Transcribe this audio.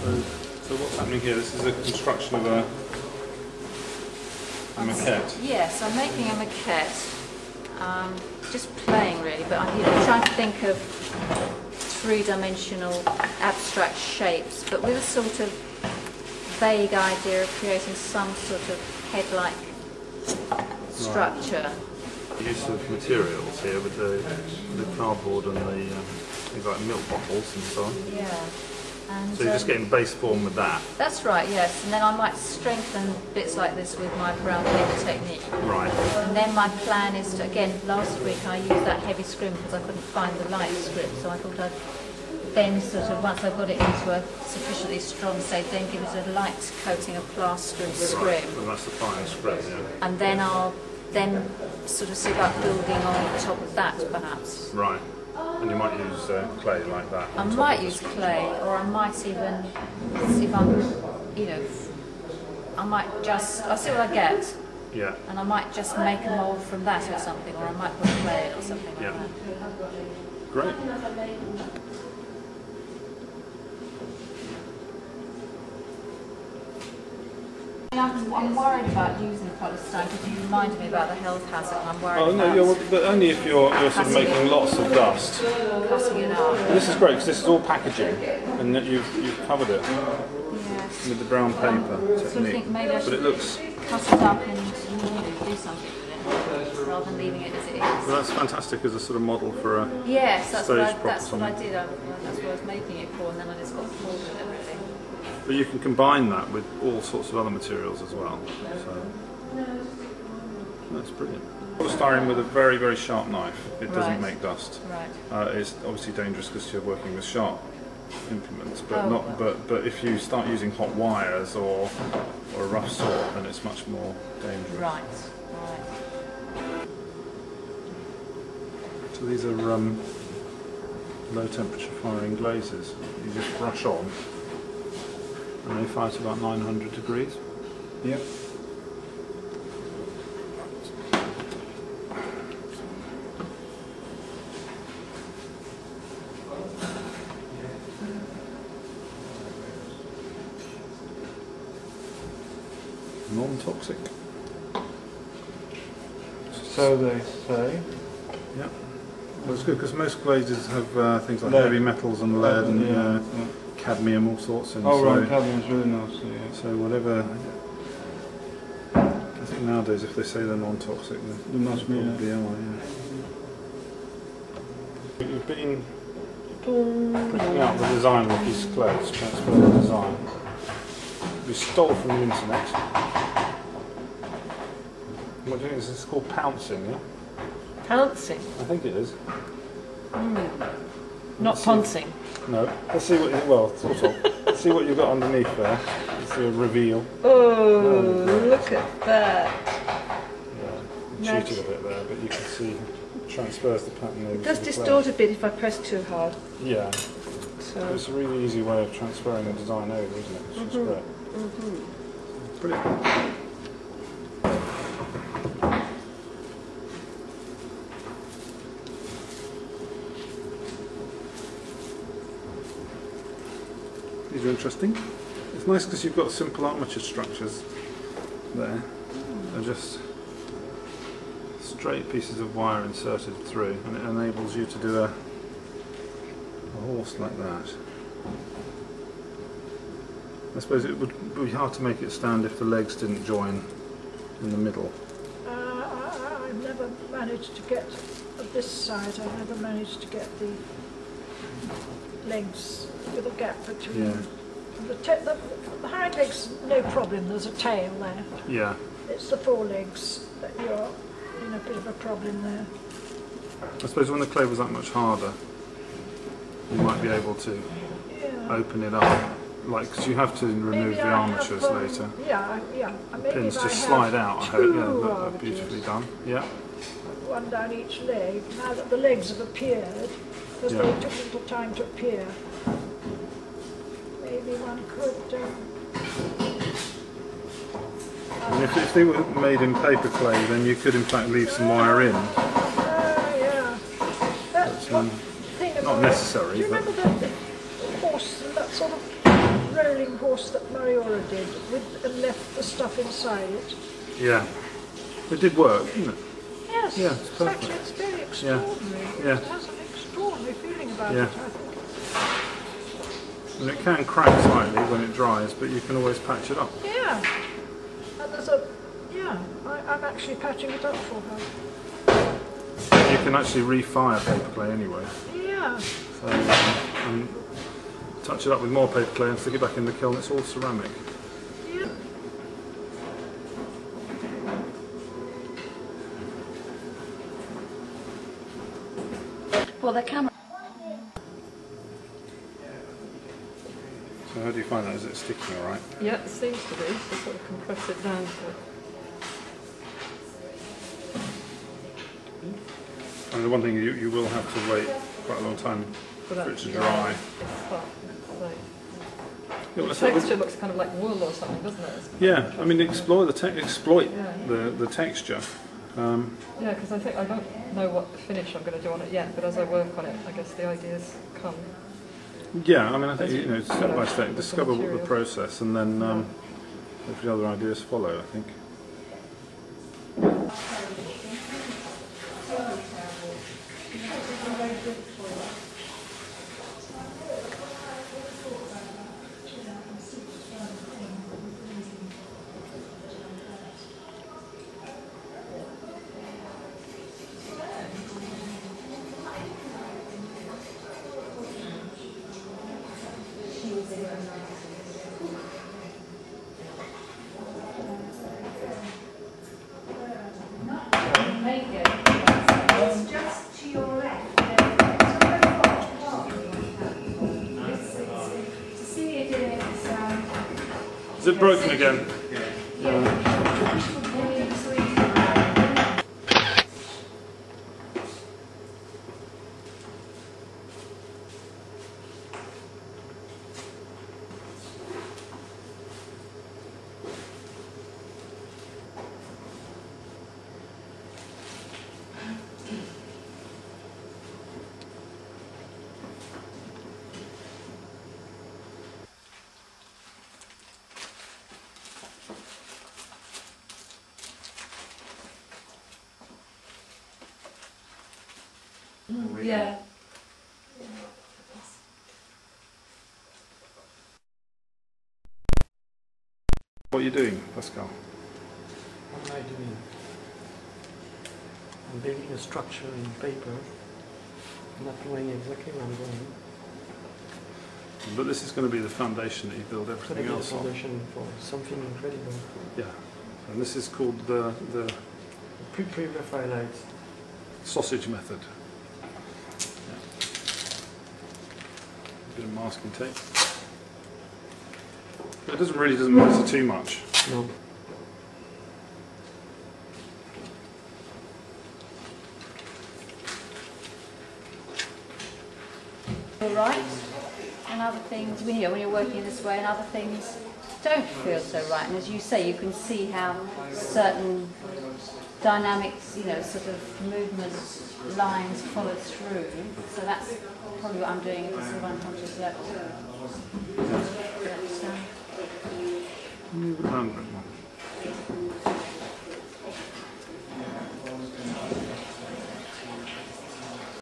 So what's happening here? This is a construction of a maquette. Yes, I'm making a maquette. Just playing really, but I'm trying to think of three-dimensional abstract shapes, but with a sort of vague idea of creating some sort of head-like structure. The use of materials here with the cardboard and the things like milk bottles and so on. Yeah. And, so you're just getting base form with that? That's right, yes. And then I might strengthen bits like this with my brown paper technique. Right. And then my plan is to, again, last week I used that heavy scrim because I couldn't find the light scrim, so I thought I'd then sort of, once I've got it into a sufficiently strong state, then give it a light coating of plaster and scrim. Right. And that's the fine scrim, yeah. And then I'll then sort of see about building on top of that, perhaps. Right. And you might use clay like that? I might use clay, or I might even, if I'm, you know, I might just, I'll see what I get. Yeah. And I might just make a mould from that or something, or I might put clay in or something like that. Great. I'm worried about using polystyrene because you reminded me about the health hazard, and I'm worried about but only if you're sort of making lots of dust. cutting it up. This is great because this is all packaging, and that you've covered it Yes. with the brown paper So I technique. think maybe I But should it looks. cut it up and do something with it, rather than leaving it as it is. Well, that's fantastic as a sort of model for a Yes, that's stage what I, prop or that's what I something. did. That's what I was making it for, and then I just got bored with it really. But you can combine that with all sorts of other materials as well. So that's brilliant. Polystyrene with a very, very sharp knife. It doesn't Right. make dust. Right. It's obviously dangerous because you're working with sharp implements, but Oh, not. But if you start using hot wires or a rough saw, then it's much more dangerous. Right. Right. So these are low temperature firing glazes. You just brush on, and they fire to about 900 degrees. Yep. Non-toxic. So they say. Yeah. Well, it's good because most glazes have things like Lead. heavy metals and lead and Yeah. cadmium, all sorts. And Oh so, right, cadmium's really nice. Yeah. so whatever. I think nowadays, if they say they're non-toxic, They must be. probably are. Yeah. You've been printing out the design with a piece of clay to transfer the design. We stole from the internet. What do you think? This is called pouncing, yeah? Pouncing, I think it is. not poncing. No. Let's see what. Well, sort of. Let's see what you've got underneath there. It's a reveal. Oh, look at that. Yeah, cheated a bit there, but you can see it transfers the pattern over. It does to the distort clay. a bit if I press too hard. Yeah. So It's a really easy way of transferring the design over, isn't it? It's just great. Brilliant. These are interesting. It's nice because you've got simple armature structures there. They're just straight pieces of wire inserted through, and it enables you to do a horse like that. I suppose it would be hard to make it stand if the legs didn't join in the middle. I've never managed to get, at this side, I've never managed to get the legs with a gap between. Yeah. The hind legs, no problem, there's a tail there. Yeah. It's the forelegs that you're in a bit of a problem there. I suppose when the clay was that much harder, you might be able to Yeah. open it up. Like, because you have to remove Maybe the I armatures have, later. Yeah, maybe Pins if I just have slide out, I hope. two Yeah, they're armatures, beautifully done. Yeah. one down each leg. Now that the legs have appeared, because Yeah. they took a little time to appear, maybe one could. And if they were made in paper clay, then you could in fact leave some wire in. Yeah. That's But, one thing about. not necessary, Do you but- remember the horse and that sort of rolling horse that Mariora did and left the stuff inside it. Yeah. It did work, didn't it? Yes, Yeah, it's perfect. actually, it's very extraordinary. Yeah. It has an extraordinary feeling about Yeah. it, I think. And it can crack slightly when it dries, but you can always patch it up. Yeah. And there's a, yeah, I'm actually patching it up for her. You can actually refire paper clay anyway. Yeah. So, and touch it up with more paper clay and stick it back in the kiln. It's all ceramic. Yeah. Well, the camera. So how do you find that? Is it sticking all right? Yeah, it seems to be. So sort of compress it down to And the one thing you will have to wait quite a long time for for that it to dry. It's hot. So Yeah, well, the that's what texture looks kind of like wool or something, doesn't it? yeah, I mean exploit Yeah. the texture. Yeah, because I think I don't know what finish I'm going to do on it yet, but as I work on it, I guess the ideas come. Yeah, I mean I think step by step With the discover what the material. process, and then hopefully other ideas follow. I think. It's just to your left. To see it in its Is it broken again? Yeah. What are you doing, Pascal? What am I doing? I'm building a structure in paper, not knowing exactly where I'm going. But this is going to be the foundation that you build It's going to everything be the else on. foundation for something incredible. Yeah, and this is called the Pre-Raphaelite. sausage method. A bit of masking tape. But it doesn't matter too much. No. Right, and other things, when you're working this way, and other things don't feel so right. And as you say, you can see how certain dynamics, sort of movements, lines follow through. So that's probably what I'm doing at a sort of unconscious level. Move it around a bit more.